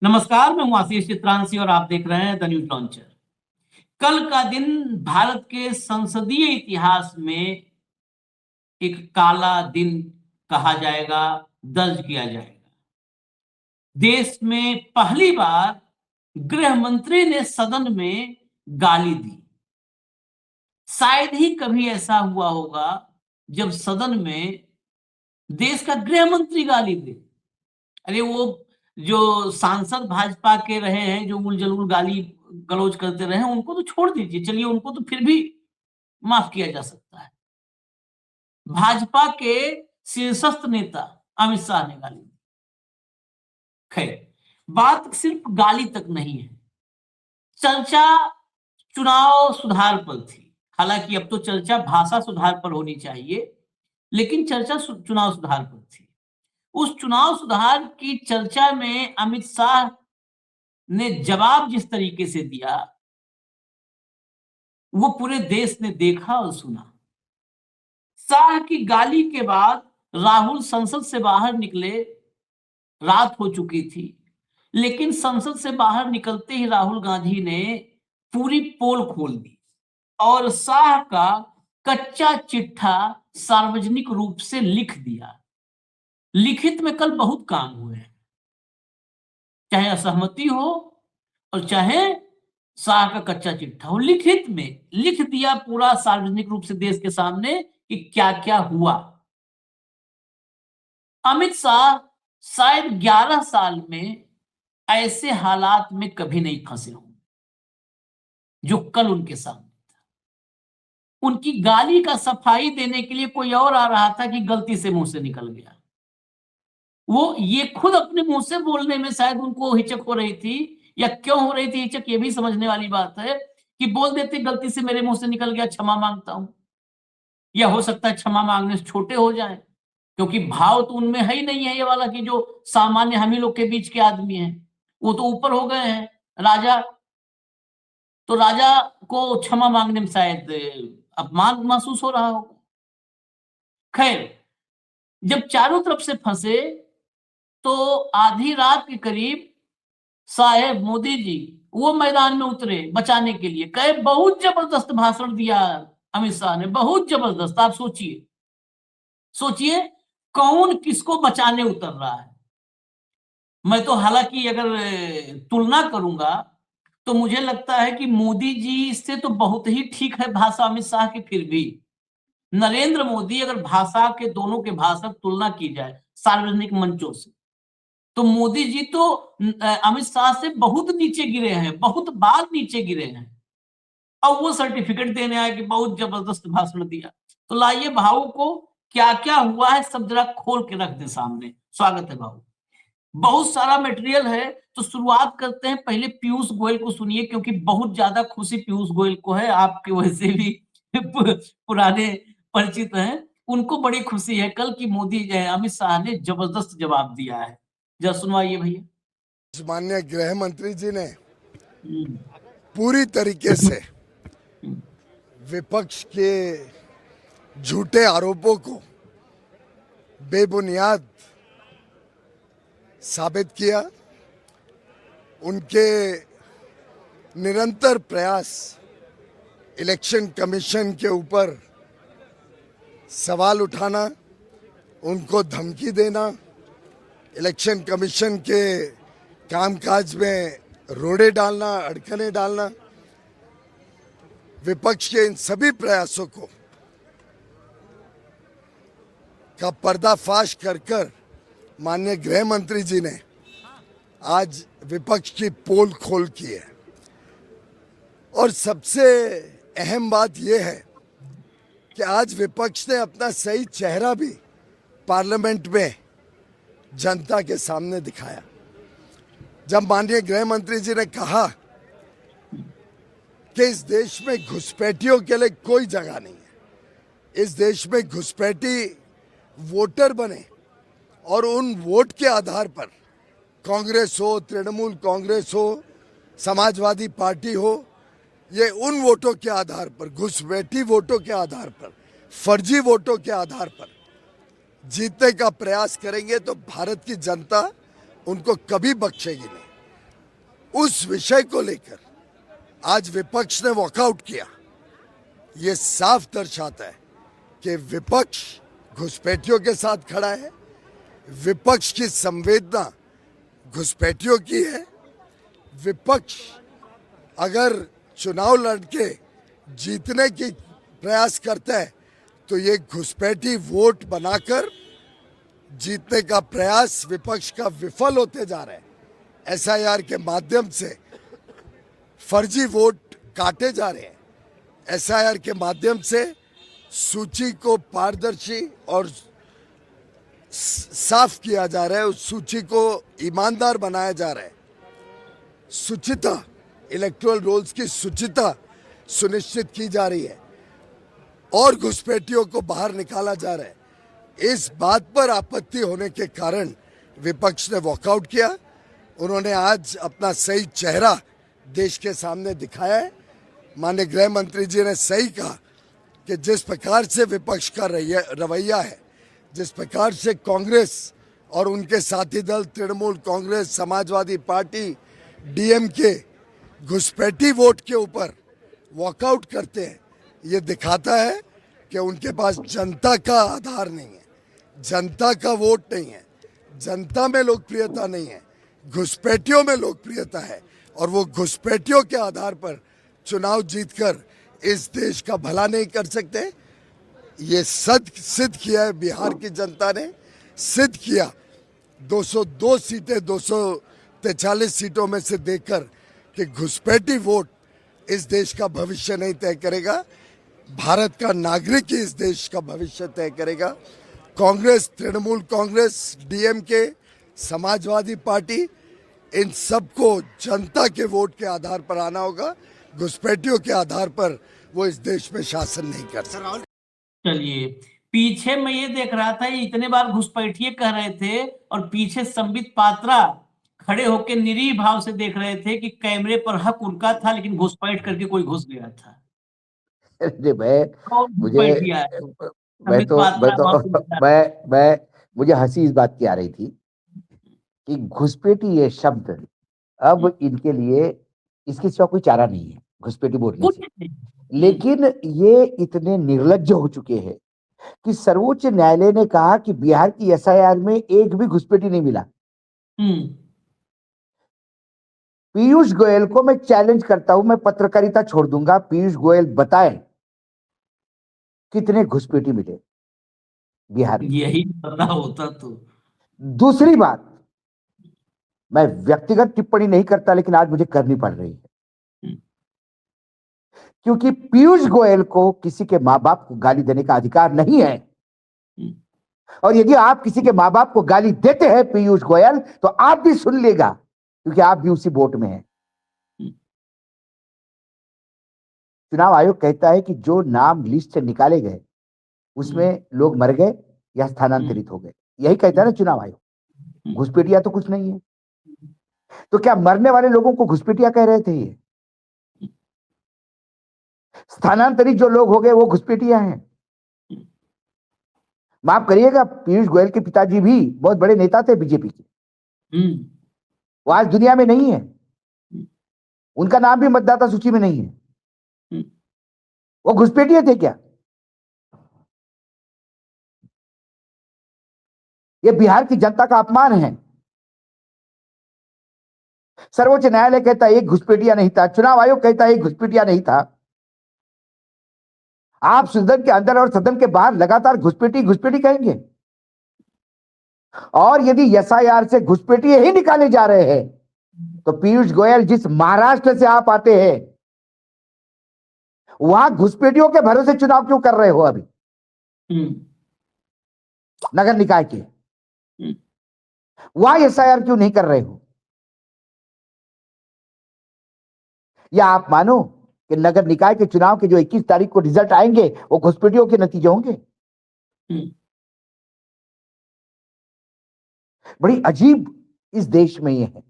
नमस्कार, मैं हूं आशीष चित्रांशी और आप देख रहे हैं द न्यूज लॉन्चर। कल का दिन भारत के संसदीय इतिहास में एक काला दिन कहा जाएगा, दर्ज किया जाएगा। देश में पहली बार गृह मंत्री ने सदन में गाली दी। शायद ही कभी ऐसा हुआ होगा जब सदन में देश का गृह मंत्री गाली दे। अरे वो जो सांसद भाजपा के रहे हैं, जो उल-जलूल गाली गलौज करते रहे हैं, उनको तो छोड़ दीजिए। चलिए उनको तो फिर भी माफ किया जा सकता है। भाजपा के शीर्षस्थ नेता अमित शाह ने गाली दी। खैर, बात सिर्फ गाली तक नहीं है। चर्चा चुनाव सुधार पर थी। हालांकि अब तो चर्चा भाषा सुधार पर होनी चाहिए, लेकिन चर्चा चुनाव सुधार पर थी। उस चुनाव सुधार की चर्चा में अमित शाह ने जवाब जिस तरीके से दिया, वो पूरे देश ने देखा और सुना। शाह की गाली के बाद राहुल संसद से बाहर निकले। रात हो चुकी थी, लेकिन संसद से बाहर निकलते ही राहुल गांधी ने पूरी पोल खोल दी और शाह का कच्चा चिट्ठा सार्वजनिक रूप से लिख दिया। लिखित में कल बहुत काम हुए हैं, चाहे असहमति हो और चाहे शाह का कच्चा चिट्ठा हो। लिखित में लिख दिया पूरा सार्वजनिक रूप से देश के सामने कि क्या क्या हुआ। अमित शाह शायद 11 साल में ऐसे हालात में कभी नहीं फंसे हों जो कल उनके सामने था। उनकी गाली का सफाई देने के लिए कोई और आ रहा था कि गलती से मुंह से निकल गया। वो ये खुद अपने मुंह से बोलने में शायद उनको हिचक हो रही थी, या क्यों हो रही थी हिचक, ये भी समझने वाली बात है कि बोल देते गलती से मेरे मुंह से निकल गया, क्षमा मांगता हूं। या हो सकता है क्षमा मांगने से छोटे हो जाएं, क्योंकि भाव तो उनमें है ही नहीं है ये वाला कि जो सामान्य हम ही लोग के बीच के आदमी हैं, वो तो ऊपर हो गए हैं राजा। तो राजा को क्षमा मांगने में शायद अपमान महसूस हो रहा होगा। खैर, जब चारों तरफ से फंसे तो आधी रात के करीब साहेब मोदी जी वो मैदान में उतरे बचाने के लिए। कहे बहुत जबरदस्त भाषण दिया अमित शाह ने, बहुत जबरदस्त। आप सोचिए सोचिए कौन किसको बचाने उतर रहा है। मैं तो हालांकि अगर तुलना करूंगा तो मुझे लगता है कि मोदी जी से तो बहुत ही ठीक है भाषा अमित शाह की। फिर भी नरेंद्र मोदी, अगर भाषा के दोनों के भाषा तुलना की जाए सार्वजनिक मंचों से, तो मोदी जी तो अमित शाह से बहुत नीचे गिरे हैं, बहुत बार नीचे गिरे हैं। और वो सर्टिफिकेट देने आए कि बहुत जबरदस्त भाषण दिया। तो लाइए भाऊ को क्या क्या हुआ है सब जरा खोल के रख दे सामने। स्वागत है भाऊ। बहुत सारा मटेरियल है, तो शुरुआत करते हैं। पहले पीयूष गोयल को सुनिए, क्योंकि बहुत ज्यादा खुशी पीयूष गोयल को है। आपके वैसे भी पुराने परिचित हैं, उनको बड़ी खुशी है कल की मोदी अमित शाह ने जबरदस्त जवाब दिया है। जरा सुनवाइए भैया। माननीय गृह मंत्री जी ने पूरी तरीके से विपक्ष के झूठे आरोपों को बेबुनियाद साबित किया। उनके निरंतर प्रयास इलेक्शन कमीशन के ऊपर सवाल उठाना, उनको धमकी देना, इलेक्शन कमीशन के कामकाज में रोड़े डालना, अड़कने डालना, विपक्ष के इन सभी प्रयासों को का पर्दाफाश कर माननीय गृह मंत्री जी ने आज विपक्ष की पोल खोल की है। और सबसे अहम बात यह है कि आज विपक्ष ने अपना सही चेहरा भी पार्लियामेंट में जनता के सामने दिखाया। जब माननीय गृह मंत्री जी ने कहा कि इस देश में घुसपैठियों के लिए कोई जगह नहीं है, इस देश में घुसपैठी वोटर बने और उन वोट के आधार पर कांग्रेस हो, तृणमूल कांग्रेस हो, समाजवादी पार्टी हो, ये उन वोटों के आधार पर, घुसपैठी वोटों के आधार पर, फर्जी वोटों के आधार पर जीतने का प्रयास करेंगे तो भारत की जनता उनको कभी बख्शेगी नहीं। उस विषय को लेकर आज विपक्ष ने वॉकआउट किया, ये साफ दर्शाता है कि विपक्ष घुसपैठियों के साथ खड़ा है, विपक्ष की संवेदना घुसपैठियों की है। विपक्ष अगर चुनाव लड़के जीतने की प्रयास करता है तो ये घुसपैठी वोट बनाकर जीतने का प्रयास विपक्ष का विफल होते जा रहा है। एसआईआर के माध्यम से फर्जी वोट काटे जा रहे हैं, एसआईआर के माध्यम से सूची को पारदर्शी और साफ किया जा रहा है, उस सूची को ईमानदार बनाया जा रहा है। शुचिता, इलेक्टोरल रोल्स की शुचिता सुनिश्चित की जा रही है और घुसपैठियों को बाहर निकाला जा रहा है। इस बात पर आपत्ति होने के कारण विपक्ष ने वॉकआउट किया। उन्होंने आज अपना सही चेहरा देश के सामने दिखाया है। माननीय गृह मंत्री जी ने सही कहा कि जिस प्रकार से विपक्ष का रवैया है, जिस प्रकार से कांग्रेस और उनके साथी दल तृणमूल कांग्रेस, समाजवादी पार्टी, डीएमके घुसपैठी वोट के ऊपर वॉकआउट करते हैं, ये दिखाता है कि उनके पास जनता का आधार नहीं है, जनता का वोट नहीं है, जनता में लोकप्रियता नहीं है, घुसपैठियों में लोकप्रियता है और वो घुसपैठियों के आधार पर चुनाव जीतकर इस देश का भला नहीं कर सकते। ये सिद्ध किया है बिहार की जनता ने, सिद्ध किया 202 सीटें 243 सीटों में से देखकर कि घुसपैठी वोट इस देश का भविष्य नहीं तय करेगा, भारत का नागरिक ही इस देश का भविष्य तय करेगा। कांग्रेस, तृणमूल कांग्रेस, डीएमके, समाजवादी पार्टी, इन सबको जनता के वोट के आधार पर आना होगा। घुसपैठियों के आधार पर वो इस देश में शासन नहीं कर सकते। चलिए, पीछे मैं ये देख रहा था, ये इतने बार घुसपैठिए कह रहे थे और पीछे संबित पात्रा खड़े होकर निरीह भाव से देख रहे थे कि कैमरे पर हक उनका था लेकिन घुसपैठ करके कोई घुस गया था। अरे मैं कौन मुझे घुसपैठिया है? मैं संबित तो पात्रा वहां पे मैं मुझे हंसी इस बात की आ रही थी कि घुसपैठी ये शब्द अब इनके लिए इसके सिवा कोई चारा नहीं है घुसपैठी बोलने कुछ से। नहीं। लेकिन ये इतने निर्लज्ज हो चुके हैं कि सर्वोच्च न्यायालय ने कहा कि बिहार की एसआईआर में एक भी घुसपैठी नहीं मिला। पीयूष गोयल को मैं चैलेंज करता हूं, मैं पत्रकारिता छोड़ दूंगा, पीयूष गोयल बताए कितने घुसपैठी मिले बिहार में। यही पता होता तो। दूसरी बात, मैं व्यक्तिगत टिप्पणी नहीं करता लेकिन आज मुझे करनी पड़ रही है क्योंकि पीयूष गोयल को किसी के मां बाप को गाली देने का अधिकार नहीं है। और यदि आप किसी के मां बाप को गाली देते हैं पीयूष गोयल, तो आप भी सुन लेगा क्योंकि आप भी उसी बोट में हैं। चुनाव आयोग कहता है कि जो नाम लिस्ट से निकाले गए उसमें लोग मर गए या स्थानांतरित हो गए, यही कहता है ना चुनाव आयोग। घुसपैठिया तो कुछ नहीं है। तो क्या मरने वाले लोगों को घुसपैठिया कह रहे थे? ये स्थानांतरित जो लोग हो गए वो घुसपैठिया हैं। माफ करिएगा, पीयूष गोयल के पिताजी भी बहुत बड़े नेता थे बीजेपी के, वो आज दुनिया में नहीं है, उनका नाम भी मतदाता सूची में नहीं है। वो घुसपैठिए थे क्या? ये बिहार की जनता का अपमान है। सर्वोच्च न्यायालय कहता है एक घुसपैठिया नहीं था, चुनाव आयोग कहता है एक घुसपैठिया नहीं था। आप सदन के अंदर और सदन के बाहर लगातार घुसपैठी घुसपैठी कहेंगे। और यदि एसआईआर से घुसपैठिए ही निकाले जा रहे हैं तो पीयूष गोयल, जिस महाराष्ट्र से आप आते हैं, वहां घुसपैठियों के भरोसे चुनाव क्यों कर रहे हो? अभी नगर निकाय के वहां एसआईआर क्यों नहीं कर रहे हो? या आप मानो कि नगर निकाय के चुनाव के जो 21 तारीख को रिजल्ट आएंगे वो घुसपैठियों के नतीजे होंगे? बड़ी अजीब इस देश में ये है।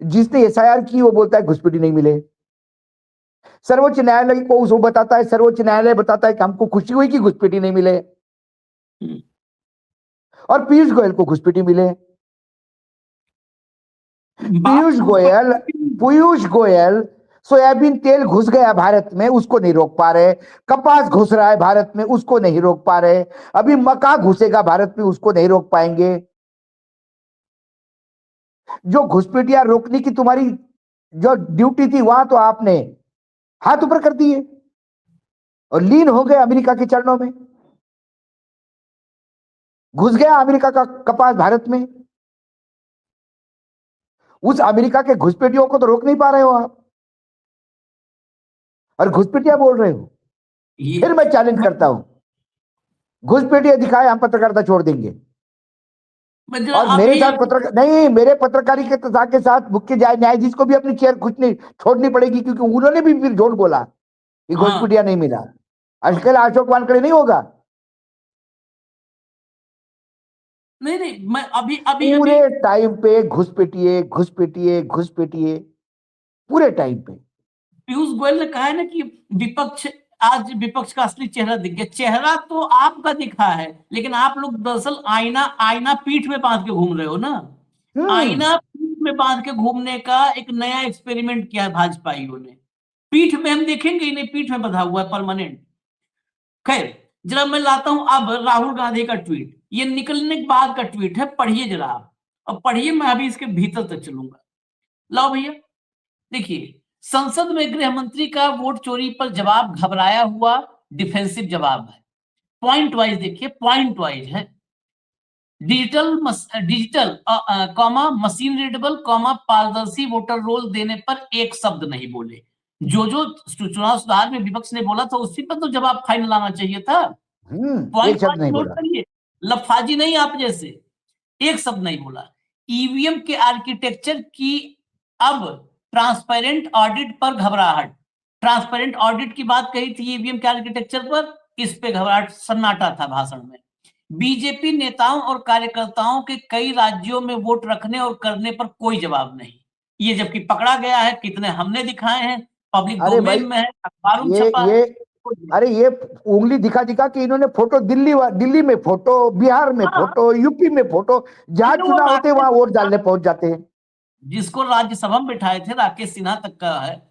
जिसने एसआईआर की वो बोलता है घुसपैठी नहीं मिले। सर्वोच्च न्यायालय को वो बताता है, सर्वोच्च न्यायालय बताता है कि हमको खुशी हुई कि घुसपैठी नहीं मिले, और पीयूष गोयल को घुसपैठी मिले। पीयूष गोयल सोयाबीन तेल घुस गया भारत में, उसको नहीं रोक पा रहे। कपास घुस रहा है भारत में, उसको नहीं रोक पा रहे। अभी मक्का घुसेगा भारत में, उसको नहीं रोक पाएंगे। जो घुसपैठिया रोकने की तुम्हारी जो ड्यूटी थी, वहां तो आपने हाथ ऊपर कर दिए और लीन हो गए अमेरिका के चरणों में। घुस गया अमेरिका का कपास भारत में। उस अमेरिका के घुसपैठियों को तो रोक नहीं पा रहे हो आप, और घुसपैठिया बोल रहे हो। फिर मैं चैलेंज करता हूं, घुसपैठिया दिखाए, हम पत्रकारिता छोड़ देंगे। और मेरे साथ मेरे पत्रकारिता के साथ मुख्य न्यायाधीश को भी अपनी चेयर छोड़नी पड़ेगी, क्योंकि उन्होंने भी फिर झूठ बोला कि घुसपैठिया नहीं मिला। आजकल अशोक वानखेड़े नहीं होगा। नहीं, मैं अभी पूरे टाइम पे घुसपैठिए पूरे टाइम पे। पीयूष गोयल ने कहा है ना कि आज विपक्ष का असली चेहरा दिख गया। चेहरा तो आपका दिखा है, लेकिन आप लोग दरअसल आईना पीठ में बांध के घूम रहे हो ना। आईना पीठ में बांध के घूमने का एक नया एक्सपेरिमेंट किया है भाजपाइयों ने। पीठ में हम देखेंगे ही नहीं, पीठ में बंधा हुआ है परमानेंट। खैर, जरा मैं लाता हूं अब राहुल गांधी का ट्वीट। ये निकलने के बाद का ट्वीट है, पढ़िए जरा आप। अब पढ़िए, मैं अभी इसके भीतर तक चलूंगा। लाओ भैया, देखिए, संसद में गृह मंत्री का वोट चोरी पर जवाब घबराया हुआ डिफेंसिव जवाब है। पॉइंट वाइज देखिए, पॉइंट वाइज है। डिजिटल मशीन रीडेबल पारदर्शी वोटर रोल देने पर एक शब्द नहीं बोले। जो चुनाव सुधार में विपक्ष ने बोला था, उसी पर तो जवाब फाइनल आना चाहिए था। एक शब्द नहीं बोला। लफाजी नहीं आप जैसे, एक शब्द नहीं बोला। ईवीएम के आर्किटेक्चर की अब ट्रांसपेरेंट ऑडिट पर घबराहट। ट्रांसपेरेंट ऑडिट की बात कही थी ईवीएम के आर्किटेक्चर पर, इस पे घबराहट, सन्नाटा था भाषण में। बीजेपी नेताओं और कार्यकर्ताओं के कई राज्यों में वोट रखने और करने पर कोई जवाब नहीं। ये जबकि पकड़ा गया है, कितने हमने दिखाए हैं, पब्लिक डोमेन में है, अखबारों में छपा है। अरे ये उंगली दिखा कि इन्होंने फोटो दिल्ली में फोटो, बिहार में फोटो, यूपी में फोटो, जहां चुनाव होते वहां वोट डालने पहुंच जाते हैं। जिसको राज्यसभा में बिठाए थे, राकेश सिन्हा तक का है।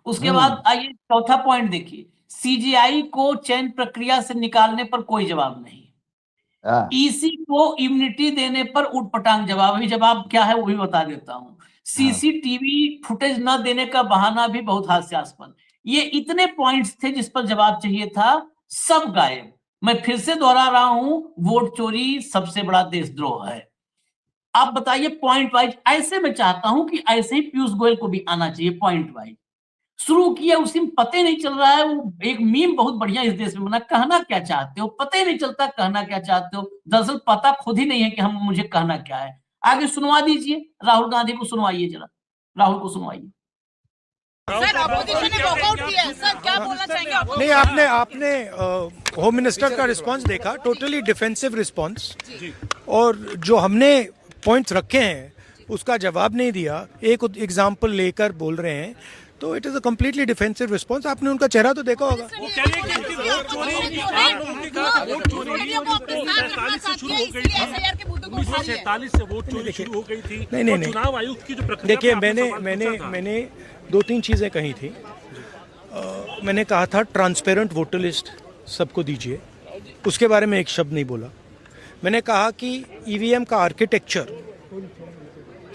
उसके बाद आइए चौथा पॉइंट देखिए, सीजीआई को चयन प्रक्रिया से निकालने पर कोई जवाब नहीं। ईसी को इम्यूनिटी देने पर उठपटांग जवाब। अभी जवाब क्या है वो भी बता देता हूं। सीसीटीवी फुटेज न देने का बहाना भी बहुत हास्यास्पद। ये इतने पॉइंट्स थे जिस पर जवाब चाहिए था, सब गायब। मैं फिर से दोहरा रहा हूं, वोट चोरी सबसे बड़ा देशद्रोह है। आप बताइए पॉइंट वाइज। ऐसे मैं चाहता हूं कि ऐसे ही पीयूष गोयल को भी आना चाहिए पॉइंट वाइज। शुरू किया, उसी में पता ही नहीं चल रहा है। वो एक मीम बहुत बढ़िया इस देश में बना, कहना क्या चाहते हो, पता ही नहीं चलता कहना क्या चाहते हो। दरअसल पता खुद ही नहीं है कि मुझे कहना क्या है। आगे सुनवा दीजिए, राहुल गांधी को सुनवाइए जरा, राहुल को सुनवाइए। सर, अपोजिशन ने वॉकआउट किया है, सर क्या बोलना चाहेंगे? नहीं, आपने होम मिनिस्टर का रिस्पांस देखा, टोटली डिफेंसिव रिस्पांस, और जो हमने पॉइंट्स रखे हैं उसका जवाब नहीं दिया, एक एग्जांपल लेकर बोल रहे हैं, तो it is a completely defensive response. आपने उनका चेहरा तो देखा होगा। वो कह रहे हैं कि वोट चोरी वोट चोरी हो गई थी, 1947 से वोट चोरी शुरू हो गई थी। नहीं, चुनाव आयुक्त की जो प्रक्रिया, देखिए, मैंने दो तीन चीजें कही थी। मैंने कहा था ट्रांसपेरेंट वोटर लिस्ट सबको दीजिए, उसके बारे में एक शब्द नहीं बोला। मैंने कहा कि ईवीएम का आर्किटेक्चर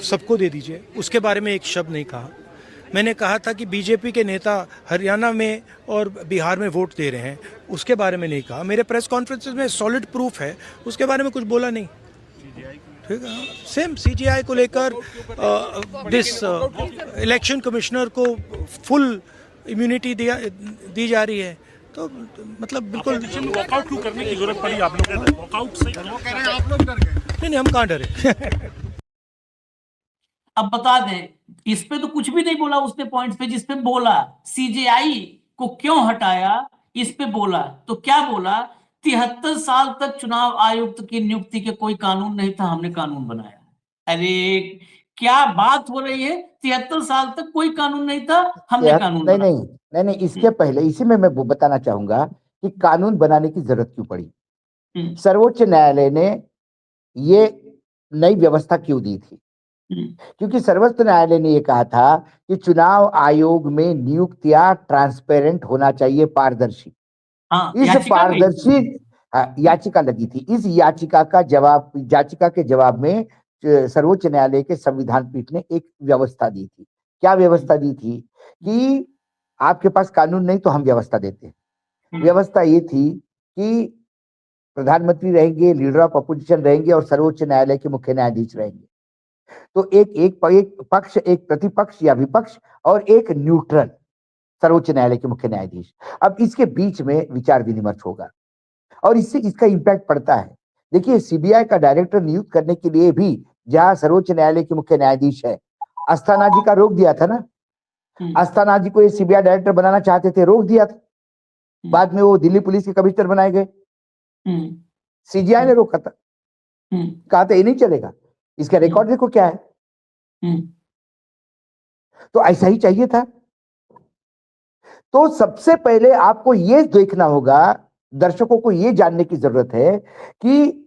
सबको दे दीजिए, उसके बारे में एक शब्द नहीं कहा। मैंने कहा था कि बीजेपी के नेता हरियाणा में और बिहार में वोट दे रहे हैं, उसके बारे में नहीं कहा। मेरे प्रेस कॉन्फ्रेंसेस में सॉलिड प्रूफ है, उसके बारे में कुछ बोला नहीं। ठीक है, सेम सीजीआई को लेकर दिस इलेक्शन कमिश्नर को फुल इम्यूनिटी दी जा रही है, तो मतलब बिल्कुल वॉकआउट क्यों करने की जरूरत पड़ी आप लोगों को? वॉकआउट से वो कह रहे हैं आप लोग डर गए। नहीं, हम कहाँ डरे। अब बता दें, इस पे तो कुछ भी नहीं बोला उसने पॉइंट्स पे। जिस पे बोला सीजीआई को क्यों हटाया, इस पे बोला तो क्या बोला, 73 साल तक चुनाव आयुक्त की नियुक्ति के कोई कानून नहीं था, हमने कानून बनाया। अरे क्या बात हो रही है, 73 साल तक कोई कानून नहीं था, हमने कानून बनाया। नहीं, इसके पहले इसी में मैं बताना चाहूंगा कि कानून बनाने की जरूरत क्यों पड़ी। सर्वोच्च न्यायालय ने ये नई व्यवस्था क्यों दी थी। क्योंकि सर्वोच्च न्यायालय ने यह कहा था कि चुनाव आयोग में नियुक्तियां ट्रांसपेरेंट होना चाहिए, पारदर्शी। हाँ, इस याचिका में पारदर्शी याचिका लगी थी। इस याचिका के जवाब में सर्वोच्च न्यायालय के संविधान पीठ ने एक व्यवस्था दी थी। क्या व्यवस्था दी थी? कि आपके पास कानून नहीं तो हम व्यवस्था देते हैं। व्यवस्था ये थी कि प्रधानमंत्री रहेंगे, लीडर ऑफ अपोजिशन रहेंगे और सर्वोच्च न्यायालय के मुख्य न्यायाधीश रहेंगे। तो एक पक्ष, एक प्रतिपक्ष या विपक्ष और एक न्यूट्रल सर्वोच्च न्यायालय के मुख्य न्यायाधीश। अब इसके बीच में विचार विनिमय होगा और इससे इसका इंपैक्ट पड़ता है। देखिए, सीबीआई का डायरेक्टर नियुक्त करने के लिए भी जहां सर्वोच्च न्यायालय के मुख्य न्यायाधीश है, अस्थाना जी का रोक दिया था ना। अस्थाना जी को ये सीबीआई डायरेक्टर बनाना चाहते थे, रोक दिया था। बाद में वो दिल्ली पुलिस के कमिश्नर बनाए गए। सीजीआई ने रोका था, कहा था ये नहीं चलेगा, इसका रिकॉर्ड देखो क्या है। तो ऐसा ही चाहिए था। तो सबसे पहले आपको ये देखना होगा, दर्शकों को ये जानने की जरूरत है कि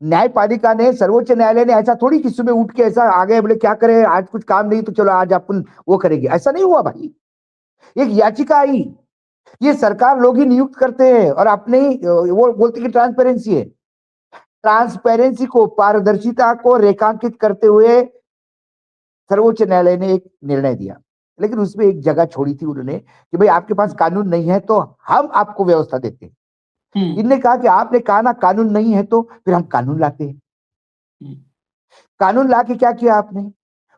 न्यायपालिका ने, सर्वोच्च न्यायालय ने ऐसा थोड़ी कि सुबह उठ के ऐसा आ गए, बोले क्या करें, आज कुछ काम नहीं तो चलो आज अपन वो करेंगे। ऐसा नहीं हुआ भाई। एक याचिका आई, ये सरकार लोग ही नियुक्त करते हैं और अपने ही वो बोलते कि ट्रांसपेरेंसी है। ट्रांसपेरेंसी को, पारदर्शिता को रेखांकित करते हुए सर्वोच्च न्यायालय ने एक निर्णय दिया, लेकिन उसमें एक जगह छोड़ी थी उन्होंने कि भाई आपके पास कानून नहीं है तो हम आपको व्यवस्था देते हैं। इनने कहा कि आपने कहा ना कानून नहीं है तो फिर हम कानून लाते हैं। कानून ला के क्या किया आपने?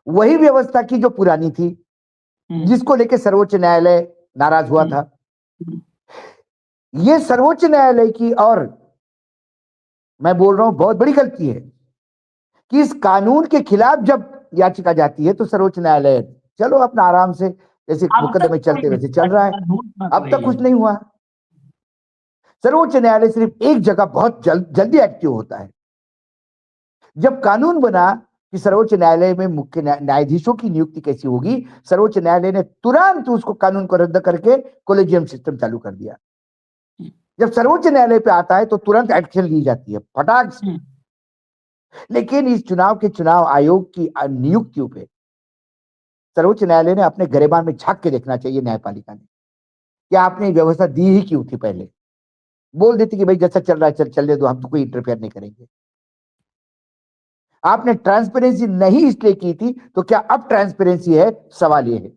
वही व्यवस्था की जो पुरानी थी, जिसको लेके सर्वोच्च न्यायालय नाराज हुआ था। ये सर्वोच्च न्यायालय की, और मैं बोल रहा हूं बहुत बड़ी गलती है कि इस कानून के खिलाफ जब याचिका जाती है तो सर्वोच्च न्यायालय चलो अपना आराम से जैसे मुकदमे चलते वैसे चल रहा है। अब तक कुछ नहीं हुआ। सर्वोच्च न्यायालय सिर्फ एक जगह बहुत जल्दी एक्टिव होता है, जब कानून बना कि सर्वोच्च न्यायालय में मुख्य न्यायाधीशों की नियुक्ति कैसी होगी, सर्वोच्च न्यायालय ने तुरंत उसको कानून को रद्द करके कोलेजियम सिस्टम चालू कर दिया। जब सर्वोच्च न्यायालय पे आता है तो तुरंत एक्शन ली जाती है, फटाक से। लेकिन इस चुनाव आयोग की नियुक्तियों पे सर्वोच्च न्यायालय ने अपने गरेबान में झांक के देखना चाहिए न्यायपालिका ने, कि आपने व्यवस्था दी ही क्यों थी। पहले बोल देती कि भाई जैसा चल रहा है चलने दो, हम तो कोई इंटरफेयर नहीं करेंगे। आपने ट्रांसपेरेंसी नहीं इसलिए की थी तो क्या अब ट्रांसपेरेंसी है? सवाल यह है।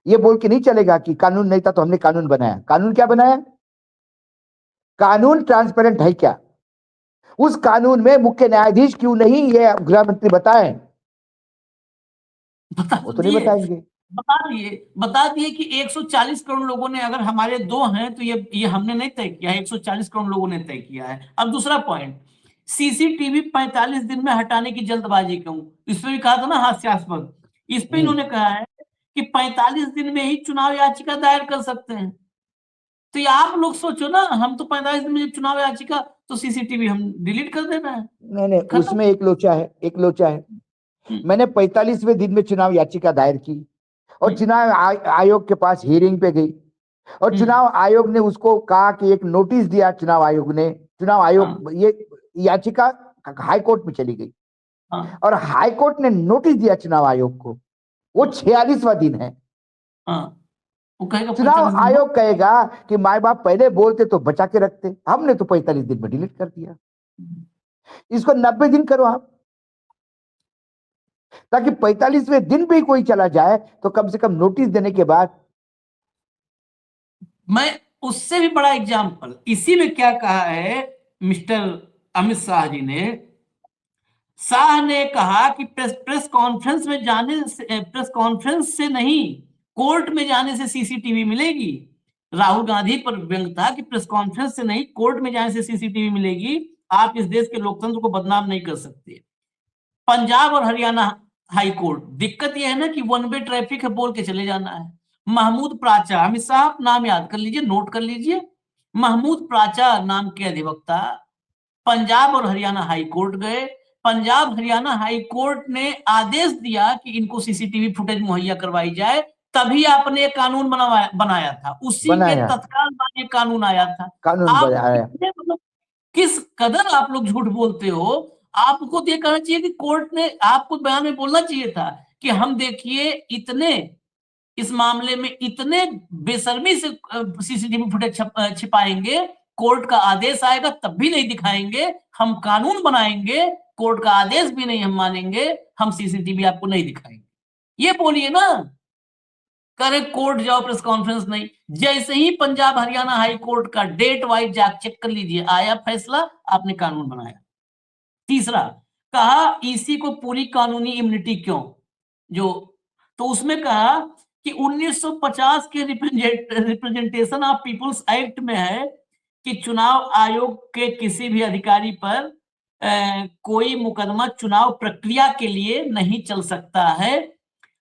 यह बोल के नहीं चलेगा कि कानून नहीं था तो हमने कानून बनाया। कानून क्या बनाया? कानून ट्रांसपेरेंट है क्या? उस कानून में मुख्य न्यायाधीश क्यों नहीं, ये गृह मंत्री बताएं। वो तो नहीं बताएंगे। बता दिए कि 140 करोड़ लोगों ने, अगर हमारे दो हैं तो ये हमने नहीं तय किया है, 140 करोड़ लोगों ने तय किया है। अब दूसरा पॉइंट, सीसीटीवी 45 दिन में हटाने की जल्दबाजी क्यों? इसमें भी कहा था ना हास्यास्पद। इस पे इन्होंने कहा है कि 45 दिन में ही चुनाव याचिका दायर कर सकते हैं। तो ये आप लोग सोचो ना, हम तो 45 दिन में चुनाव याचिका, तो सीसीटीवी हम डिलीट कर देना है। नहीं, उसमें एक लोचा है। मैंने 45वें दिन में चुनाव याचिका दायर की और चुनाव आयोग के पास हियरिंग पे गई और चुनाव आयोग ने उसको कहा कि एक नोटिस दिया। चुनाव आयोग ये याचिका हाई कोर्ट में चली गई और हाई कोर्ट ने नोटिस दिया चुनाव आयोग को। वो 46वां दिन है। चुनाव आयोग कहेगा कि माए बाप पहले बोलते तो बचा के रखते, हमने तो 45 दिन में डिलीट कर दिया। इसको 90 दिन करो आप, ताकि 45वें दिन भी कोई चला जाए तो कम से कम नोटिस देने के बाद। मैं उससे भी बड़ा एग्जाम्पल, इसी में क्या कहा है मिस्टर अमित शाह जी ने। शाह ने कहा कि प्रेस कॉन्फ्रेंस से नहीं, कोर्ट में जाने से सीसीटीवी मिलेगी। राहुल गांधी पर व्यंग था कि प्रेस कॉन्फ्रेंस से नहीं, कोर्ट में जाने से सीसीटीवी मिलेगी। आप इस देश के लोकतंत्र को बदनाम नहीं कर सकते। पंजाब और हरियाणा हाई कोर्ट, दिक्कत यह है ना कि वन वे ट्रैफिक है, बोल के चले जाना है। महमूद प्राचा, अमित शाह नाम याद कर लीजिए, नोट कर लीजिए, महमूद प्राचा नाम के अधिवक्ता पंजाब और हरियाणा हाई कोर्ट गए। पंजाब हरियाणा हाई कोर्ट ने आदेश दिया कि इनको सीसीटीवी फुटेज मुहैया करवाई जाए, तभी आपने कानून बनाया था। उसी के तत्काल बाद ये कानून आया था। कानून बनाया। मतलब किस कदर आप लोग झूठ बोलते हो। आपको तो ये कहना चाहिए कि कोर्ट ने आपको बयान में बोलना चाहिए था कि हम देखिए इतने इस मामले में इतने बेशर्मी से सीसीटीवी फुटेज छिपाएंगे, कोर्ट का आदेश आएगा तब भी नहीं दिखाएंगे, हम कानून बनाएंगे, कोर्ट का आदेश भी नहीं हम मानेंगे, हम सीसीटीवी आपको नहीं दिखाएंगे। ये बोलिए ना। करे कोर्ट जाओ, प्रेस कॉन्फ्रेंस नहीं। जैसे ही पंजाब हरियाणा हाई कोर्ट का डेट वाइज जाके चेक कर लीजिए, आया फैसला, आपने कानून बनाया। तीसरा, कहा ईसी को पूरी कानूनी इम्यूनिटी क्यों? जो तो उसमें कहा कि 1950 के रिप्रेजेंटेशन ऑफ पीपुल्स एक्ट में है कि चुनाव आयोग के किसी भी अधिकारी पर कोई मुकदमा चुनाव प्रक्रिया के लिए नहीं चल सकता है।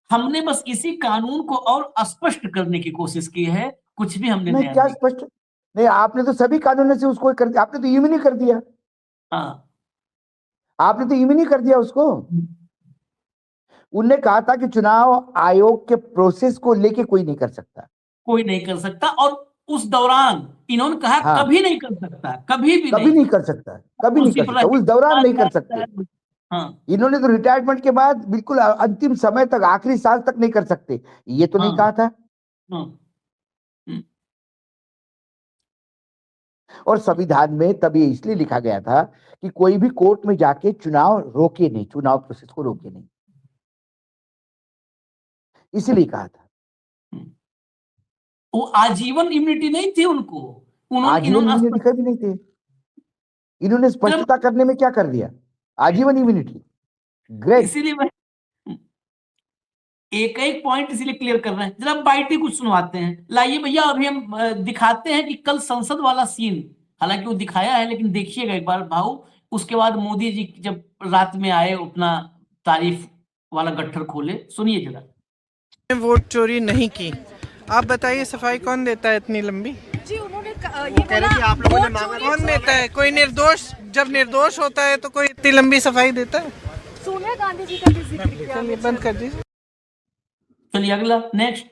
हमने बस इसी कानून को और स्पष्ट करने की कोशिश की है, कुछ भी हमने नहीं, क्या स्पष्ट नहीं, आपने तो सभी कानूनों से उसको कर दिया, आपने तो यूं ही नहीं कर दिया। हाँ, आपने तो यूं ही नहीं कर दिया उसको। उनने कहा था कि चुनाव आयोग के प्रोसेस को लेके कोई नहीं कर सकता, कोई नहीं कर सकता, और उस दौरान इन्होंने कहा हाँ, कभी नहीं कर सकता, कभी भी कभी नहीं कर सकता, कभी नहीं कर सकता, उस दौरान नहीं कर सकते। हाँ, इन्होंने तो रिटायरमेंट के बाद बिल्कुल अंतिम समय तक, आखिरी सांस तक नहीं कर सकते, ये तो नहीं कहा था। और संविधान में तब ये इसलिए लिखा गया था कि कोई भी कोर्ट में जाके चुनाव रोके नहीं, चुनाव प्रोसेस को रोके नहीं, इसीलिए कहा था। वो आजीवन इम्यूनिटी नहीं थी उनको, आजीवन इम्यूनिटी कभी नहीं थे। इन्होंने स्पष्टता करने में क्या कर दिया? आजीवन इम्यूनिटी, ग्रेट। इसीलिए मैं एक एक पॉइंट इसीलिए क्लियर कर रहे हैं। जरा बाइटी कुछ सुनवाते हैं, लाइए भैया। अभी हम दिखाते हैं कि कल संसद वाला सीन, हालांकि वो दिखाया है लेकिन देखिएगा एक बार भाऊ। उसके बाद मोदी जी जब रात में आए, अपना तारीफ वाला गट्ठर खोले, सुनिए जरा। वोट चोरी नहीं की, आप बताइए सफाई कौन देता है इतनी लंबी? जी उन्होंने ये बोला आप लोगों ने मांगा, कौन देता है? कोई निर्दोष, जब निर्दोष होता है तो कोई इतनी लंबी सफाई देता है? सोनिया गांधी जी का भी जिक्र किया। चलिए बंद कर दीजिए। चलिए अगला, नेक्स्ट।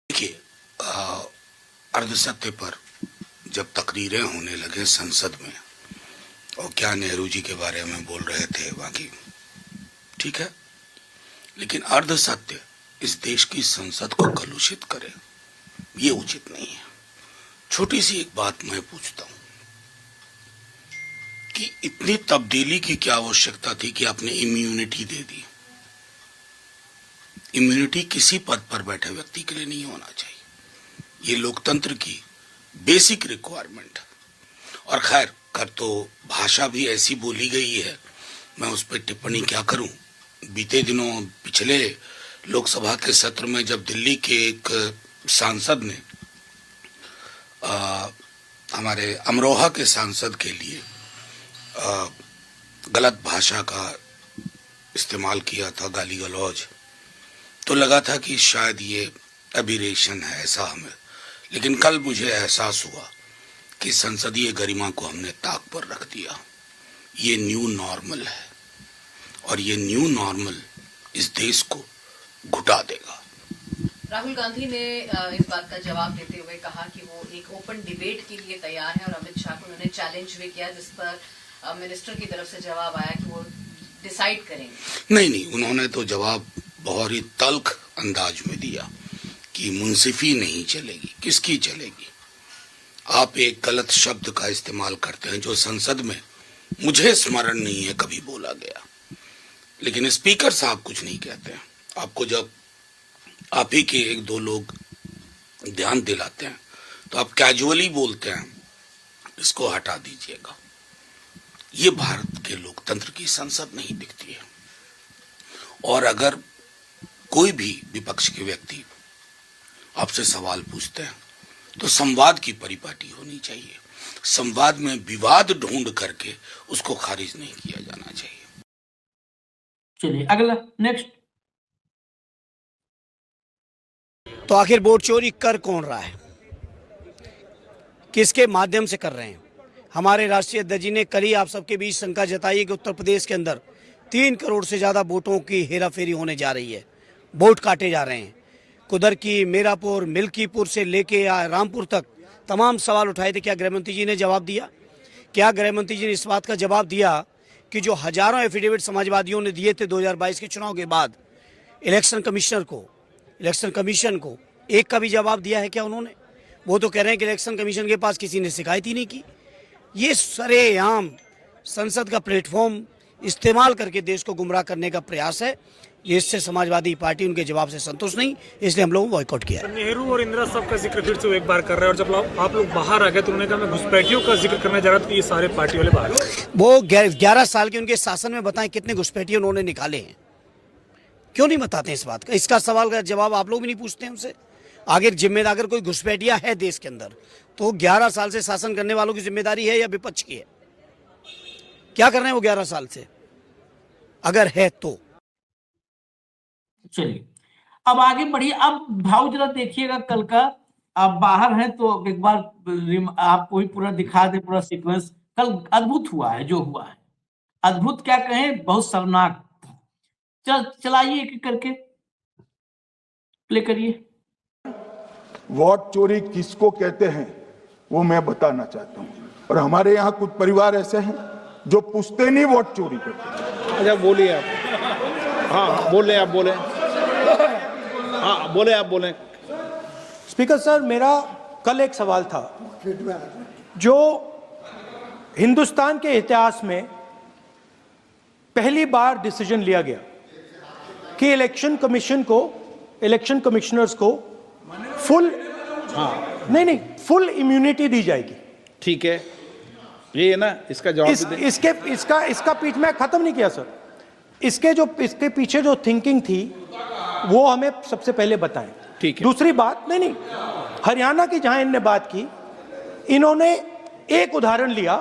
देखिए, अर्धसत्य पर जब तकरीरें होने लगे संसद में, और क्या नेहरू जी के बारे में बोल रहे थे, बाकी ठीक है, लेकिन अर्धसत्य इस देश की संसद को कलुषित करे, ये उचित नहीं है। छोटी सी एक बात मैं पूछता हूं कि इतनी तब्दीली की क्या आवश्यकता थी कि आपने इम्यूनिटी दे दी? इम्यूनिटी किसी पद पर बैठे व्यक्ति के लिए नहीं होना चाहिए, ये लोकतंत्र की बेसिक रिक्वायरमेंट। और खैर, कर तो भाषा भी ऐसी बोली गई है, मैं उस पर टिप्पणी क्या करूं। बीते दिनों पिछले लोकसभा के सत्र में जब दिल्ली के एक सांसद ने हमारे अमरोहा के सांसद के लिए गलत भाषा का इस्तेमाल किया था, गाली गलौज, तो लगा था कि शायद ये अबिरेशन है, ऐसा हमें। लेकिन कल मुझे एहसास हुआ कि संसदीय गरिमा को हमने ताक पर रख दिया। ये न्यू नॉर्मल है, और ये न्यू नॉर्मल इस देश को घुटा देगा। राहुल गांधी ने इस बात का जवाब देते हुए कहा कि वो एक ओपन डिबेट के लिए तैयार है, और अमित शाह को उन्होंने चैलेंज भी किया, जिस पर मिनिस्टर की तरफ से जवाब आया कि वो डिसाइड करेंगे। नहीं, उन्होंने तो जवाब बहुत ही तल्ख अंदाज में दिया कि मुंसिफी नहीं चलेगी। किसकी चलेगी? आप एक गलत शब्द का इस्तेमाल करते हैं जो संसद में मुझे स्मरण नहीं है कभी बोला गया, लेकिन स्पीकर साहब कुछ नहीं कहते हैं। आपको जब आप ही के एक दो लोग ध्यान दिलाते हैं तो आप कैजुअली बोलते हैं, इसको हटा दीजिएगा। ये भारत के लोकतंत्र की संसद नहीं दिखती है। और अगर कोई भी विपक्ष के व्यक्ति आपसे सवाल पूछते हैं तो संवाद की परिपाटी होनी चाहिए। संवाद में विवाद ढूंढ करके उसको खारिज नहीं किया जाना चाहिए। चलिए अगला, नेक्स्ट। तो आखिर वोट चोरी कर कौन रहा है, किसके माध्यम से कर रहे हैं? हमारे राष्ट्रीय अध्यक्ष जी ने कल ही आप सबके बीच शंका जताई कि उत्तर प्रदेश के अंदर 3 करोड़ से ज्यादा वोटों की हेराफेरी होने जा रही है, वोट काटे जा रहे हैं। कुदर की, मेरापुर, मिल्कीपुर से लेके रामपुर तक तमाम सवाल उठाए थे। क्या गृहमंत्री जी ने जवाब दिया क्या गृह मंत्री जी ने इस बात का जवाब दिया कि जो हजारों एफिडेविट समाजवादियों ने दिए थे 2022 के चुनाव के बाद इलेक्शन कमीशन को एक का भी जवाब दिया है क्या उन्होंने? वो तो कह रहे हैं कि इलेक्शन कमीशन के पास किसी ने शिकायत ही नहीं की। ये सरेआम संसद का प्लेटफॉर्म इस्तेमाल करके देश को गुमराह करने का प्रयास है। ये इससे समाजवादी पार्टी उनके जवाब से संतुष्ट नहीं, इसलिए हम लोगों ने बॉयकॉट किया। नेहरू और इंदिरा साहब का जिक्र फिर से वो एक बार कर रहे हैं, और जब आप लोग बाहर आ गए तो उन्होंने कहा मैं घुसपैठियों का जिक्र करने जा रहा था, ये सारे पार्टी वाले बाहर। वो 11 साल के उनके शासन में बताएं कितने घुसपैठिए उन्होंने निकाले हैं, क्यों नहीं बताते इस बात का? इसका सवाल का जवाब आप लोग भी नहीं पूछते उनसे। अगर जिम्मेदार अगर कोई घुसपैठिया है देश के अंदर तो 11 साल से शासन करने वालों की जिम्मेदारी है या विपक्ष की है? क्या कर रहे हैं वो 11 साल से, अगर है तो? चलिए अब आगे बढ़िए। अब भाव जरा देखिएगा कल का, आप बाहर हैं तो एक बार आपको ही पूरा दिखा दे, पूरा सीक्वेंस। कल अद्भुत हुआ है जो हुआ है, अद्भुत क्या कहें, बहुत शर्मनाक था। चलाइए एक एक करके प्ले करिए। वोट चोरी किसको कहते हैं वो मैं बताना चाहता हूं, और हमारे यहाँ कुछ परिवार ऐसे हैं जो पूछते नहीं वोट चोरी करते। अच्छा बोलिए आप। हाँ बोले आप बोले। हाँ बोले आप बोले। स्पीकर सर, मेरा कल एक सवाल था। जो हिंदुस्तान के इतिहास में पहली बार डिसीजन लिया गया कि इलेक्शन कमिश्नर्स को फुल फुल इम्यूनिटी दी जाएगी। ठीक है, ये है ना, इसका जवाब इसका पीछे मैं खत्म नहीं किया सर। इसके पीछे जो थिंकिंग थी वो हमें सबसे पहले बताएं। ठीक है। दूसरी बात, नहीं हरियाणा की जहां इन्होंने बात की, इन्होंने एक उदाहरण लिया,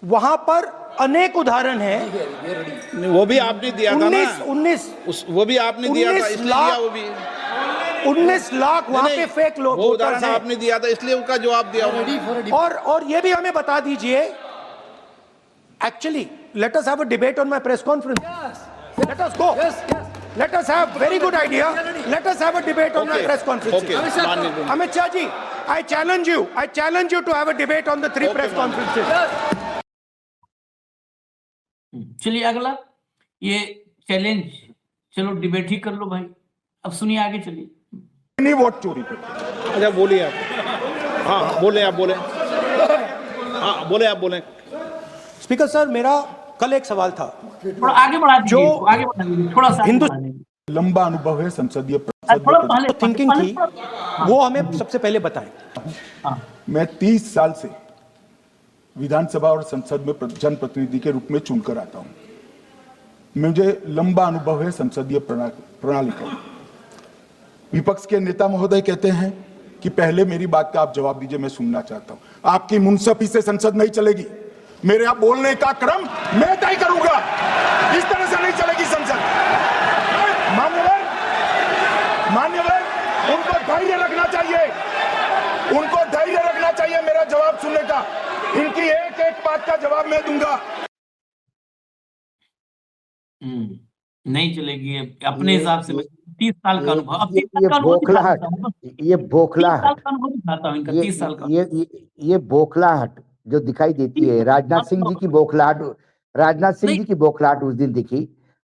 वहां पर अनेक उदाहरण हैं। वो भी आपने दिया था ना, 19 वो भी आपने दिया था, इसलिए दिया वो भी। 19 लाख वहां पे फेक लोग, वो उदाहरण आपने दिया था, इसलिए उनका जवाब दिया। और ये भी हमें बता दीजिए, actually let us have a debate on my press conference. Let us go. Let us have very good idea. Let us have a debate on my press conference. Amit Shah ji, I challenge you to have a debate on the 3 press conferences. चलिए अगला ये challenge, चलो debate ही कर लो भाई। अब सुनिए आगे, चलिए। नहीं वोट चोरी करते। अच्छा बोलिए आप। हाँ बोले आप बोले। हाँ बोले आप बोले। स्पीकर सर, मेरा कल एक सवाल था। थोड़ा आगे बढ़ा दीजिए, आगे बढ़ा दीजिए, थोड़ा सा लंबा अनुभव है संसदीय थिंकिंग थी, वो हमें सबसे पहले बताएं। मैं 30 साल से विधानसभा और संसद में जनप्रतिनिधि के रूप में चुनकर आता हूं। मुझे लंबा अनुभव है संसदीय प्रणाली का। विपक्ष के नेता महोदय कहते हैं कि पहले मेरी बात का आप जवाब दीजिए, मैं सुनना चाहता हूं। आपकी मुनसफी से संसद नहीं चलेगी, मेरे यहाँ बोलने का क्रम मैं तय करूंगा, इस तरह से नहीं चलेगी संसद। मान्यवर, उनको धैर्य रखना चाहिए, मेरा जवाब सुनने का। इनकी एक एक बात का जवाब मैं दूंगा। नहीं चलेगी अपने हिसाब से। 30 साल का अनुभव, अब 30 साल ये का बोखलाहट, ये बोखलाहट, 30 साल का ये बोखलाहट जो दिखाई देती है। राजनाथ सिंह जी की बोखलाहट उस दिन दिखी,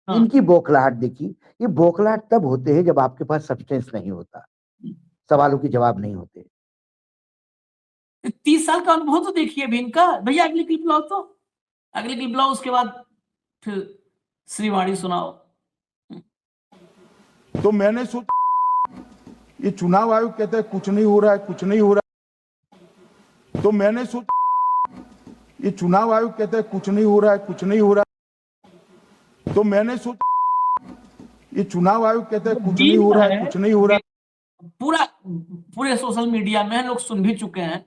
इनकी बोखलाहट दिखी। ये बोखलाहट तब होते हैं जब आपके पास सब्सटेंस नहीं होता, सवालों के जवाब नहीं होते। 30 साल का अनुभव तो देखिए अभी इनका। भैया अगली क्लिप लाओ, तो अगली क्लिप लाओ, उसके बाद फिर श्रीवाणी सुनाओ। तो मैंने सोचा, ये चुनाव आयोग कहता है कुछ नहीं हो रहा है, कुछ नहीं हो रहा है। तो मैंने सोचा, ये चुनाव आयोग कहता है कुछ नहीं हो रहा है, कुछ नहीं हो रहा है। तो मैंने सोचा, ये चुनाव आयोग कहता है कुछ नहीं हो रहा है, कुछ नहीं हो रहा है। पूरे सोशल मीडिया में लोग सुन भी चुके हैं।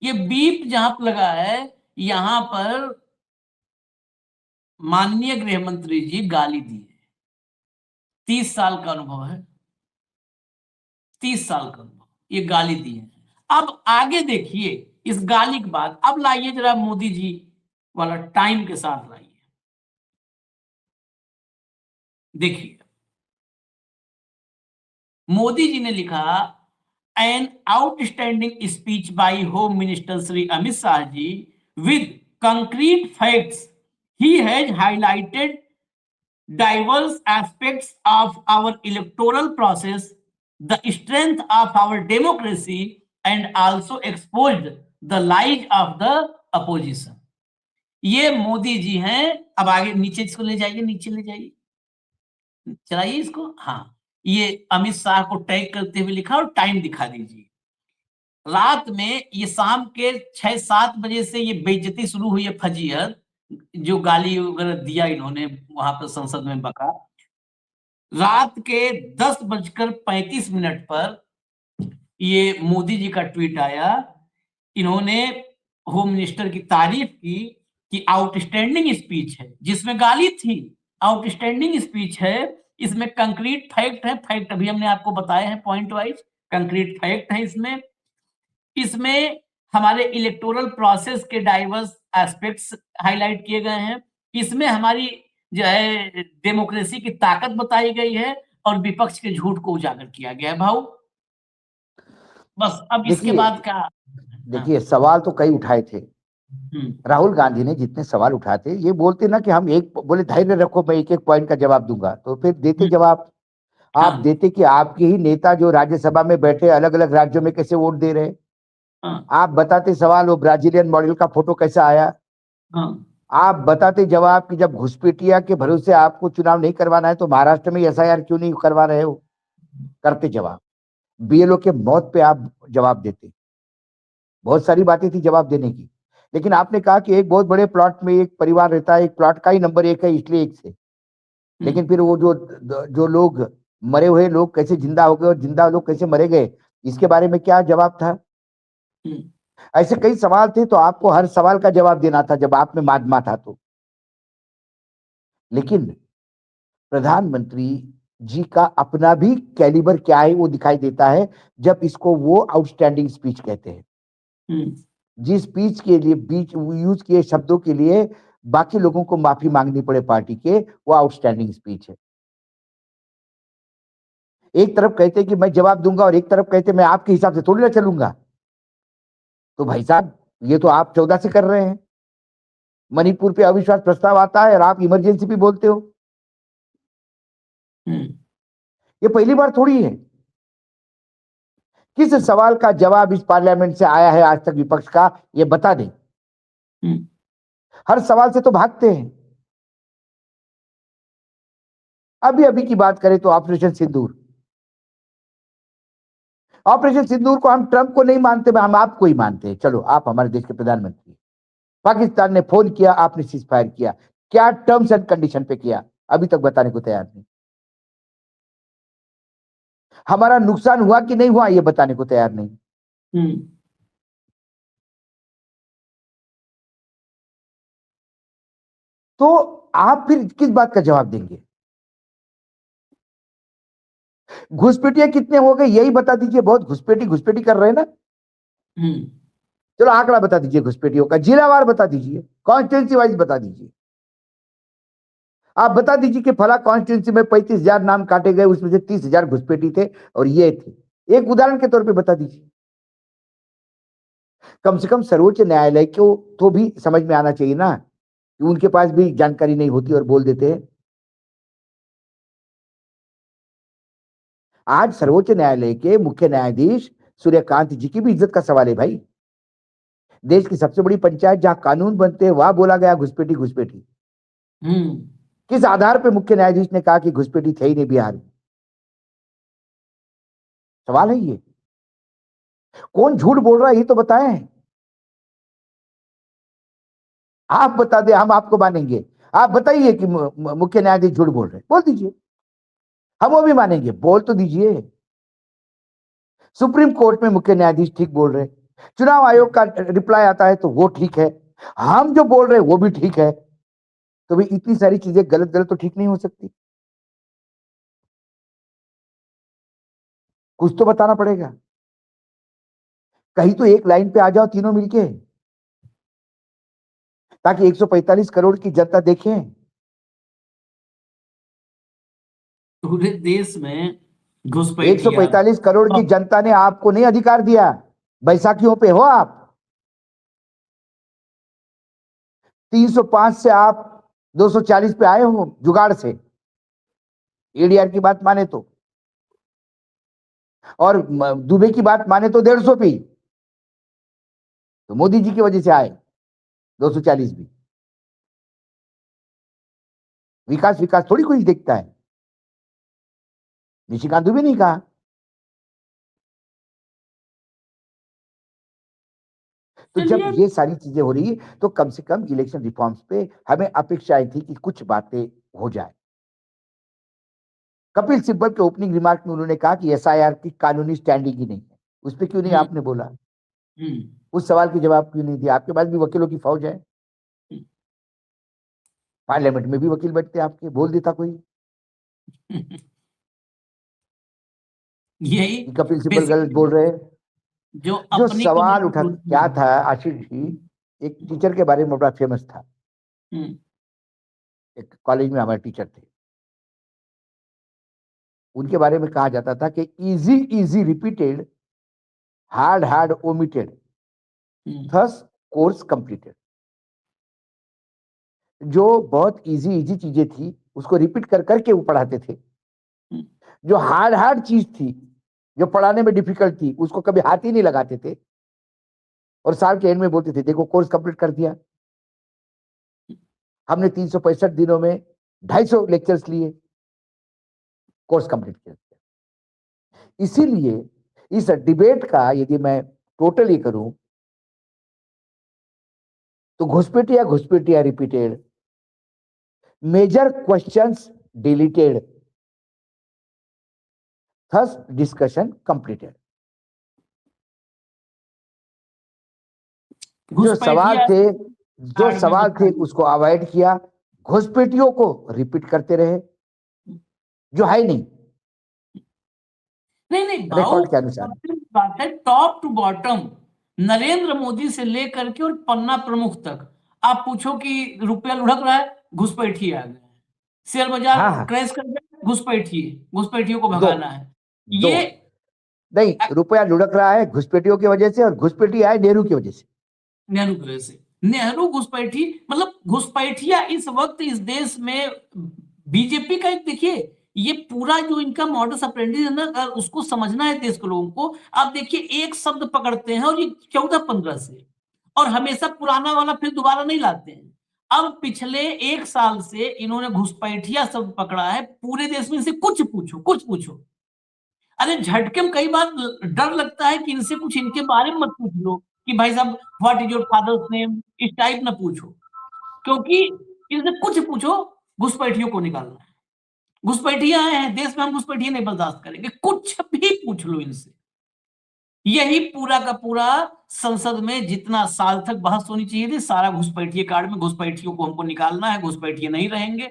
ये बीप जहां पर लगा है, यहां पर माननीय गृह मंत्री जी गाली दी है। 30 साल का अनुभव है, 30 साल का अनुभव, ये गाली दी है। अब आगे देखिए इस गाली के बाद, अब लाइए जरा मोदी जी वाला टाइम के साथ लाइए, देखिए मोदी जी ने लिखा, an outstanding speech by home minister Shri Amit Shah ji with concrete facts. He has highlighted diverse aspects of our electoral process, the strength of our democracy, and also exposed the lies of the opposition. ये मोदी जी हैं। अब आगे नीचे इसको ले जाइए, नीचे ले जाइए, चलाइए इसको। हाँ, ये अमित शाह को टैग करते हुए लिखा और टाइम दिखा दीजिए। रात में ये शाम के 6-7 बजे से ये बेइज्जती शुरू हुई है, फजीहत, जो गाली वगैरह दिया इन्होंने वहां पर संसद में बका। रात के 10:35 पर ये मोदी जी का ट्वीट आया। इन्होंने होम मिनिस्टर की तारीफ की कि आउटस्टैंडिंग स्पीच है, जिसमें गाली थी, आउटस्टैंडिंग स्पीच है, इसमें कंक्रीट फैक्ट है। फैक्ट अभी हमने आपको बताए हैं पॉइंट वाइज, कंक्रीट फैक्ट है इसमें हमारे इलेक्टोरल प्रोसेस के डाइवर्स एस्पेक्ट्स हाईलाइट किए गए हैं। इसमें हमारी जो है डेमोक्रेसी की ताकत बताई गई है और विपक्ष के झूठ को उजागर किया गया है। भाऊ बस अब इसके बाद क्या? देखिए, सवाल तो कई उठाए थे। राहुल गांधी ने जितने सवाल उठाए थे, ये बोलते ना कि हम एक बोले धैर्य रखो, मैं एक एक पॉइंट का जवाब दूंगा, तो फिर देते जवाब। आप देते कि आपके ही नेता जो राज्यसभा में बैठे अलग अलग राज्यों में कैसे वोट दे रहे। आप बताते सवाल, वो ब्राजीलियन मॉडल का फोटो कैसा आया। आप बताते जवाब कि जब घुसपैठिया के भरोसे आपको चुनाव नहीं करवाना है तो महाराष्ट्र में एसआईआर क्यों नहीं करवा रहे हो। करते जवाब। बीएलओ के मौत पे आप जवाब देते। बहुत सारी बातें थी जवाब देने की, लेकिन आपने कहा कि एक बहुत बड़े प्लॉट में एक परिवार रहता है, एक प्लॉट का ही नंबर 1 है, इसलिए 1 से। लेकिन फिर वो जो लोग मरे हुए लोग कैसे जिंदा हो गए और जिंदा लोग कैसे मरे गए, इसके बारे में क्या जवाब था। ऐसे कई सवाल थे, तो आपको हर सवाल का जवाब देना था जब आप में मादमा था तो। लेकिन प्रधानमंत्री जी का अपना भी कैलिबर क्या है वो दिखाई देता है जब इसको वो आउटस्टैंडिंग स्पीच कहते हैं। जिस स्पीच के लिए बीच यूज किए शब्दों के लिए बाकी लोगों को माफी मांगनी पड़े पार्टी के, वो आउटस्टैंडिंग स्पीच है। एक तरफ कहते कि मैं जवाब दूंगा और एक तरफ कहते मैं आपके हिसाब से थोड़ी ना चलूंगा। तो भाई साहब, ये तो आप 14 से कर रहे हैं। मणिपुर पे अविश्वास प्रस्ताव आता है और आप इमरजेंसी भी बोलते हो। ये पहली बार थोड़ी है। किस सवाल का जवाब इस पार्लियामेंट से आया है आज तक विपक्ष का, ये बता दें। हर सवाल से तो भागते हैं। अभी अभी की बात करें तो ऑपरेशन सिंदूर। ऑपरेशन सिंदूर को हम ट्रंप को नहीं मानते, हम आपको ही मानते हैं। चलो, आप हमारे देश के प्रधानमंत्री। पाकिस्तान ने फोन किया, आपने सीज फायर किया। क्या टर्म्स एंड कंडीशन पे किया, अभी तक बताने को तैयार नहीं। हमारा नुकसान हुआ कि नहीं हुआ, ये बताने को तैयार नहीं। तो आप फिर किस बात का जवाब देंगे। घुसपैठिया कितने हो गए यही बता दीजिए। बहुत घुसपैठी कर रहे हैं ना। चलो आंकड़ा बता दीजिए घुसपैठियों का, जिलावार बता दीजिए, कॉन्स्टिट्यूंसी वाइज बता दीजिए। आप बता दीजिए कि फला कॉन्स्टिट्यूंसी में 35,000 नाम काटे गए, उसमें से 30,000 घुसपैठी थे और ये थे। एक उदाहरण के तौर पे बता दीजिए। कम से कम सर्वोच्च न्यायालय को तो भी समझ में आना चाहिए ना कि उनके पास भी जानकारी नहीं होती और बोल देते हैं। आज सर्वोच्च न्यायालय के मुख्य न्यायाधीश सूर्यकांत जी की भी इज्जत का सवाल है भाई। देश की सबसे बड़ी पंचायत जहां कानून बनते हैं वहां बोला गया घुसपैठी। किस आधार पे मुख्य न्यायाधीश ने कहा कि घुसपैठी थे ही नहीं बिहार में। सवाल है ये। कौन झूठ बोल रहा है ये तो बताएं। आप बता दें, हम आपको मानेंगे। आप बताइए कि मुख्य न्यायाधीश झूठ बोल रहे हैं, बोल दीजिए, हम वो भी मानेंगे। बोल तो दीजिए। सुप्रीम कोर्ट में मुख्य न्यायाधीश ठीक बोल रहे, चुनाव आयोग का रिप्लाई आता है तो वो ठीक है, हम जो बोल रहे हैं वो भी ठीक है। तो भाई इतनी सारी चीजें गलत तो ठीक नहीं हो सकती। कुछ तो बताना पड़ेगा। कहीं तो एक लाइन पे आ जाओ तीनों मिलके, ताकि 145 करोड़ की जनता देखें। पूरे देश में 145 करोड़ की जनता ने आपको नहीं अधिकार दिया। बैसाखियों पे हो आप। 305 से आप 240 पे आए हो जुगाड़ से, एडीआर की बात माने तो, और दुबे की बात माने तो 150 पे ही। तो मोदी जी की वजह से आए 240 भी। विकास विकास थोड़ी कोई देखता है, निशिकांत दुबे नहीं कहा। तो जब ये सारी चीजें हो रही है तो कम से कम इलेक्शन रिफॉर्म्स पे हमें अपेक्षाएं थी कि कुछ बातें हो जाए। कपिल सिब्बल के ओपनिंग रिमार्क में उन्होंने कहा कि एसआईआर की कानूनी स्टैंडिंग ही नहीं है। उस पर क्यों नहीं आपने बोला? उस सवाल के जवाब क्यों नहीं दिया? आपके पास भी वकीलों की फौज है, पार्लियामेंट में भी वकील बैठते आपके, बोल देता कोई यही कपिल सिब्बल गलत बोल रहे हैं। जो सवाल उठा क्या था आशीष जी, एक टीचर के बारे में बड़ा फेमस था, एक कॉलेज में हमारे टीचर थे, उनके बारे में कहा जाता था कि easy easy repeated, hard hard omitted, thus course completed. जो बहुत इजी इजी चीजें थी उसको रिपीट कर करके वो पढ़ाते थे, जो हार्ड हार्ड चीज थी, जो पढ़ाने में डिफिकल्ट थी, उसको कभी हाथ ही नहीं लगाते थे, और साल के एंड में बोलते थे देखो कोर्स कंप्लीट कर दिया हमने, 365 दिनों में 250 लेक्चर्स लिए, कोर्स कंप्लीट किया। इसीलिए इस डिबेट का यदि मैं टोटली करूं तो घुसपैठिया repeated, major questions deleted, thus discussion completed. जो सवाल थे उसको अवॉइड किया, घुसपैठियों को रिपीट करते रहे, जो है नहीं रिकॉर्ड के अनुसार। बात है top to bottom, Narendra Modi से लेकर के और पन्ना प्रमुख तक आप पूछो कि रुपया लुढ़क रहा है, घुसपैठिए आ गए, शेयर बाजार क्रैश कर गया, घुसपैठियों को भगाना है। ये नहीं, रुपया लुढ़क रहा है घुसपैठियों की वजह से, और घुसपैठी आए नेहरू की वजह से। नेहरू घुसपैठी, मतलब घुसपैठिया इस वक्त इस देश में बीजेपी का एक, देखिए ये पूरा जो इनका मॉडस ऑपरेंडी है ना, उसको समझना है देश के लोगों को। आप देखिए एक शब्द पकड़ते हैं और ये 14-15 से, और हमेशा पुराना वाला फिर दोबारा नहीं लाते हैं। अब पिछले 1 साल से इन्होंने घुसपैठिया शब्द पकड़ा है, पूरे देश में इनसे कुछ पूछो। अरे झटके में कई बार डर लगता है कि इनसे कुछ इनके बारे में मत पूछ लो कि भाई साहब what is your father's name, इस टाइप ना पूछो, क्योंकि इनसे कुछ पूछो घुसपैठियों को निकालना है। घुसपैठिया हैं देश में, हम घुसपैठिया नहीं बर्दाश्त करेंगे, कुछ भी पूछ लो इनसे। यही पूरा का पूरा संसद में जितना साल तक बहस होनी चाहिए थी, सारा घुसपैठिए कार्ड में, घुसपैठियों को हमको निकालना है, घुसपैठिए नहीं रहेंगे,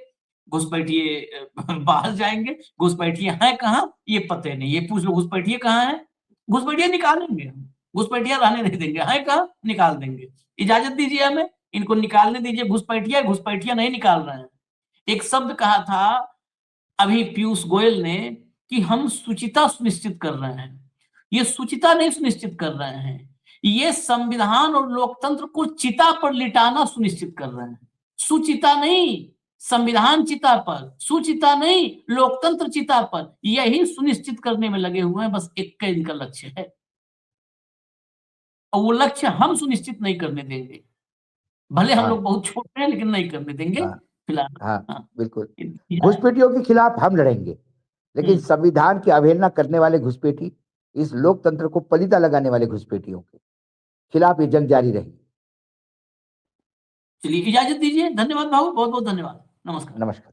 घुसपैठिए बाहर जाएंगे, घुसपैठिए हैं कहाँ ये पता नहीं, ये पूछ लो घुसपैठिए कहाँ है, घुसपैठिए निकालेंगे हम, घुसपैठिया रहने नहीं देंगे, हैं कहाँ निकाल देंगे। इजाजत दीजिए हमें, इनको निकालने दीजिए। घुसपैठिया नहीं निकाल रहे हैं। एक शब्द कहा था अभी पीयूष गोयल ने कि हम सुचिता सुनिश्चित कर रहे हैं। ये सुचिता नहीं सुनिश्चित कर रहे हैं, ये संविधान और लोकतंत्र को चिता पर लिटाना सुनिश्चित कर रहे हैं। सुचिता नहीं, संविधान चिता पर, सुचिता नहीं, लोकतंत्र चिता पर, यही सुनिश्चित करने में लगे हुए हैं। बस एक इनका लक्ष्य है, और वो लक्ष्य हम सुनिश्चित नहीं करने देंगे। भले हम लोग बहुत छोटे हैं लेकिन नहीं करने देंगे फिलहाल। बिल्कुल, घुसपैठियों के खिलाफ हम लड़ेंगे, लेकिन संविधान की अवहेलना करने वाले घुसपैठी, इस लोकतंत्र को पलीता लगाने वाले घुसपैठियों के खिलाफ ये जंग जारी रहेगी। चलिए इजाजत दीजिए, धन्यवाद भाऊ, बहुत बहुत धन्यवाद, नमस्कार।